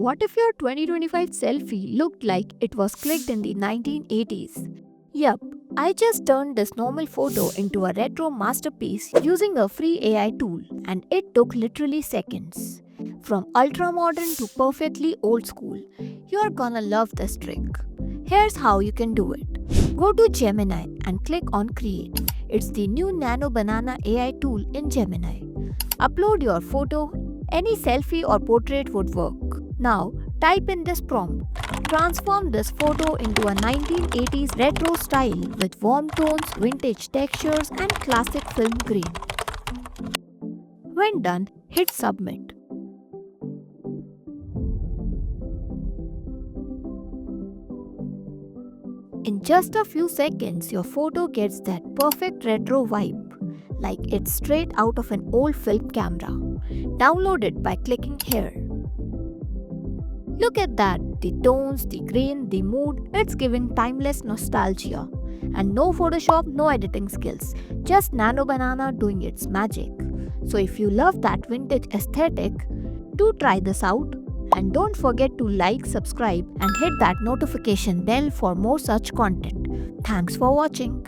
What if your 2025 selfie looked like it was clicked in the 1980s? Yup, I just turned this normal photo into a retro masterpiece using a free AI tool, and it took literally seconds. From ultra modern to perfectly old school, you're gonna love this trick. Here's how you can do it. Go to Gemini and click on Create. It's the new Nano Banana AI tool in Gemini. Upload your photo, any selfie or portrait would work. Now, type in this prompt. Transform this photo into a 1980s retro style with warm tones, vintage textures, and classic film grain. When done, hit submit. In just a few seconds, your photo gets that perfect retro vibe, like it's straight out of an old film camera. Download it by clicking here. Look at that, the tones, the grain, the mood, it's giving timeless nostalgia. And no Photoshop, no editing skills, just Nano Banana doing its magic. So if you love that vintage aesthetic, do try this out. And don't forget to like, subscribe and hit that notification bell for more such content. Thanks for watching.